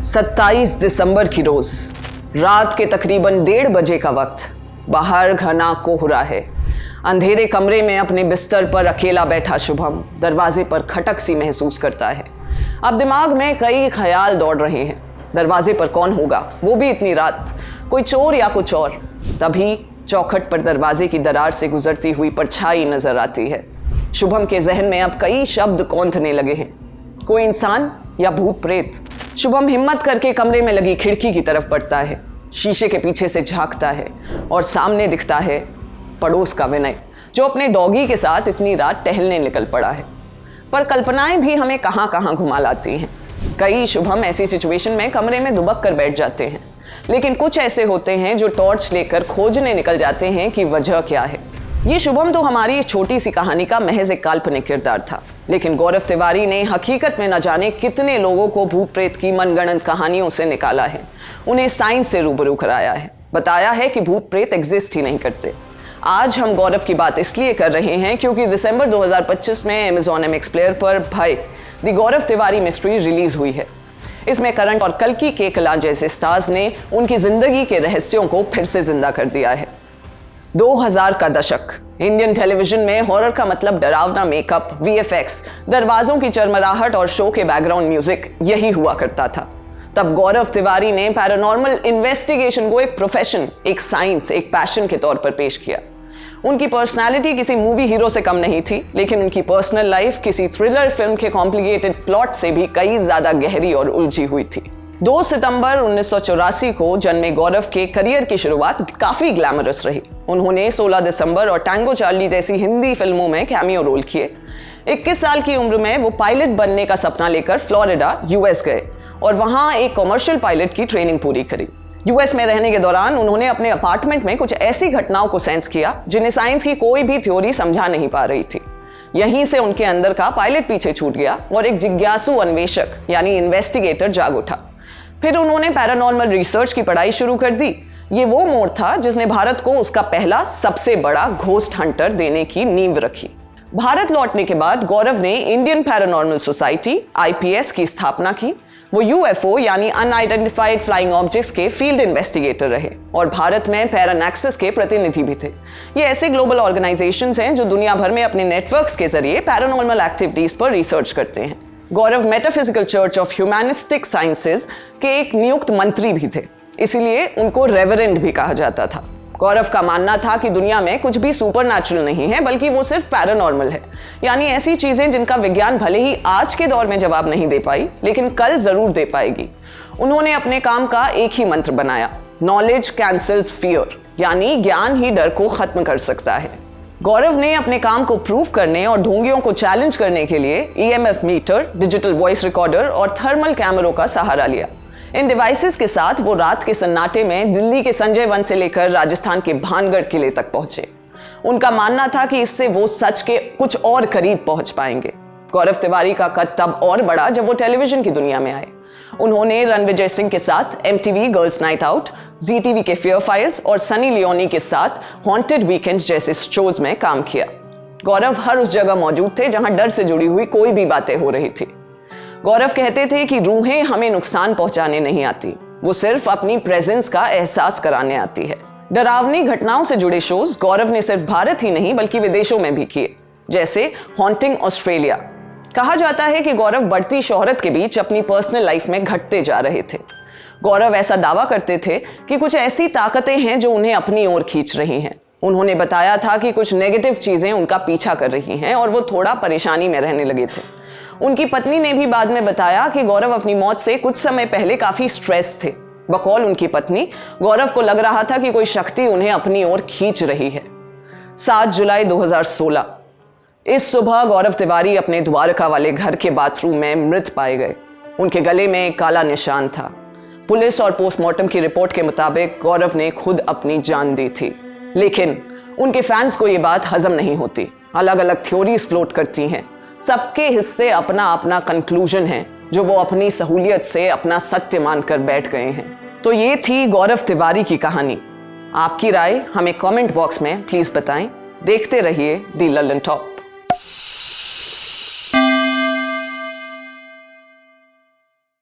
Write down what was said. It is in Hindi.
27 दिसंबर की रोज रात के तकरीबन 1:30 बजे का वक्त। बाहर घना कोहरा है। अंधेरे कमरे में अपने बिस्तर पर अकेला बैठा शुभम दरवाजे पर खटक सी महसूस करता है। अब दिमाग में कई ख्याल दौड़ रहे हैं। दरवाजे पर कौन होगा, वो भी इतनी रात? कोई चोर या कुछ और? तभी चौखट पर दरवाजे की दरार से गुजरती हुई परछाई नजर आती है। शुभम के जहन में अब कई शब्द कौंधने लगे हैं। कोई इंसान या भूत प्रेत? शुभम हिम्मत करके कमरे में लगी खिड़की की तरफ बढ़ता है। शीशे के पीछे से झांकता है और सामने दिखता है पड़ोस का विनय, जो अपने डॉगी के साथ इतनी रात टहलने निकल पड़ा है। पर कल्पनाएं भी हमें कहां कहां घुमा लाती हैं। कई शुभम ऐसी सिचुएशन में कमरे में दुबक कर बैठ जाते हैं, लेकिन कुछ ऐसे होते हैं जो टॉर्च लेकर खोजने निकल जाते हैं कि वजह क्या है। ये शुभम तो हमारी एक छोटी सी कहानी का महज एक काल्पनिक किरदार था, लेकिन गौरव तिवारी ने हकीकत में न जाने कितने लोगों को भूत प्रेत की मनगढ़ंत कहानियों से निकाला है, उन्हें साइंस से रूबरू कराया है, बताया है कि भूत प्रेत एग्जिस्ट ही नहीं करते। आज हम गौरव की बात इसलिए कर रहे हैं क्योंकि दिसंबर 2025 में Amazon MX प्लेयर पर भय the Gaurav Tiwari mystery release हुई है। इसमें करण और कल्कि केकला जैसे स्टार्स ने उनकी जिंदगी के रहस्यों को फिर से जिंदा कर दिया है। 2000 का दशक। इंडियन टेलीविजन में हॉरर का मतलब डरावना मेकअप, VFX, दरवाजों की चरमराहट और शो के बैकग्राउंड म्यूजिक यही हुआ करता था। तब गौरव तिवारी ने पैरानॉर्मल इन्वेस्टिगेशन को एक प्रोफेशन, एक साइंस, एक पैशन के तौर पर पेश किया। उनकी पर्सनालिटी किसी मूवी हीरो से कम नहीं थी, लेकिन उनकी पर्सनल लाइफ किसी थ्रिलर फिल्म के कॉम्प्लिकेटेड प्लॉट से भी कई ज्यादा गहरी और उलझी हुई थी। 2 सितंबर 1984 को जन्मे गौरव के करियर की शुरुआत काफी ग्लैमरस रही। उन्होंने 16 दिसंबर और टैंगो चार्ली जैसी हिंदी फिल्मों में कैमियो रोल किए। 21 साल की उम्र में वो पायलट बनने का सपना लेकर फ्लोरिडा, US गए और वहां एक कॉमर्शियल पायलट की ट्रेनिंग पूरी करी। US में रहने के दौरान उन्होंने अपने अपार्टमेंट में कुछ ऐसी घटनाओं को सेंस किया जिन्हें साइंस की कोई भी थ्योरी समझा नहीं पा रही थी। यहीं से उनके अंदर का पायलट पीछे छूट गया और एक जिज्ञासु अन्वेषक यानी इन्वेस्टिगेटर जाग उठा। फिर उन्होंने पैरानॉर्मल रिसर्च की पढ़ाई शुरू कर दी। ये वो मोड़ था जिसने भारत को उसका पहला सबसे बड़ा घोस्ट हंटर देने की नींव रखी। भारत लौटने के बाद गौरव ने इंडियन पैरानॉर्मल सोसाइटी IPS की स्थापना की। वो UFO यानी अनआइडेंटिफाइड फ्लाइंग ऑब्जेक्ट्स के फील्ड इन्वेस्टिगेटर रहे और भारत में पैरानैक्सिस के प्रतिनिधि भी थे। ये ऐसे ग्लोबल ऑर्गेनाइजेशंस हैं जो दुनिया भर में अपने नेटवर्क्स के जरिए पैरानॉर्मल एक्टिविटीज पर रिसर्च करते हैं। Gaurav metaphysical church of humanistic sciences के एक नियुक्त मंत्री भी थे, इसीलिए उनको रेवरेंड भी कहा जाता था। गौरव का मानना था कि दुनिया में कुछ भी सुपरनैचुरल नहीं है, बल्कि वो सिर्फ पैरानॉर्मल है, यानी ऐसी चीजें जिनका विज्ञान भले ही आज के दौर में जवाब नहीं दे पाई, लेकिन कल जरूर दे पाएगी। उन्होंने अपने काम का एक ही मंत्र बनाया, नॉलेज कैंसल्स फियर, यानी ज्ञान ही डर को खत्म कर सकता है। गौरव ने अपने काम को प्रूव करने और ढोंगियों को चैलेंज करने के लिए EMF meter, digital voice recorder और थर्मल कैमरों का सहारा लिया। इन डिवाइसेस के साथ वो रात के सन्नाटे में दिल्ली के संजय वन से लेकर राजस्थान के भानगढ़ किले तक पहुंचे। उनका मानना था कि इससे वो सच के कुछ और करीब पहुंच पाएंगे। गौरव तिवारी का कद तब और बढ़ा जब वो टेलीविजन की दुनिया में आए। उन्होंने रणविजय सिंह के साथ MTV girls night out, ZTV के फेयर फाइल्स और सनी लियोनी के साथ हॉन्टेड वीकेंड्स जैसे शोज में काम किया। गौरव हर उस जगह मौजूद थे जहां डर से जुड़ी हुई कोई भी बातें हो रही थी। गौरव कहते थे कि रूहें हमें नुकसान पहुंचाने नहीं आती, वो सिर्फ अपनी प्रेजेंस का एहसास कराने आती है। डरावनी घटनाओं से जुड़े शोज गौरव ने सिर्फ भारत ही नहीं बल्कि विदेशों में भी किए, जैसे हॉन्टिंग ऑस्ट्रेलिया। कहा जाता है कि गौरव बढ़ती शोहरत के बीच अपनी पर्सनल लाइफ में घटते जा रहे थे। गौरव ऐसा दावा करते थे कि कुछ ऐसी ताकतें हैं जो उन्हें अपनी ओर खींच रही हैं। उन्होंने बताया था कि कुछ नेगेटिव चीजें उनका पीछा कर रही हैं और वो थोड़ा परेशानी में रहने लगे थे। उनकी पत्नी ने भी बाद में बताया कि गौरव अपनी मौत से कुछ समय पहले काफी स्ट्रेस थे। बकौल उनकी पत्नी, गौरव को लग रहा था कि कोई शक्ति उन्हें अपनी ओर खींच रही है। 7 जुलाई 2016 इस सुबह गौरव तिवारी अपने द्वारका वाले घर के बाथरूम में मृत पाए गए। उनके गले में एक काला निशान था। पुलिस और पोस्टमार्टम की रिपोर्ट के मुताबिक गौरव ने खुद अपनी जान दी थी, लेकिन उनके फैंस को यह बात हजम नहीं होती। अलग अलग थ्योरीज फ्लोट करती हैं। सबके हिस्से अपना अपना कंक्लूजन है जो वो अपनी सहूलियत से अपना सत्य मानकर बैठ गए हैं। तो ये थी गौरव तिवारी की कहानी। आपकी राय हमें कमेंट बॉक्स में प्लीज बताएं। देखते रहिए दी लल्लन टॉप।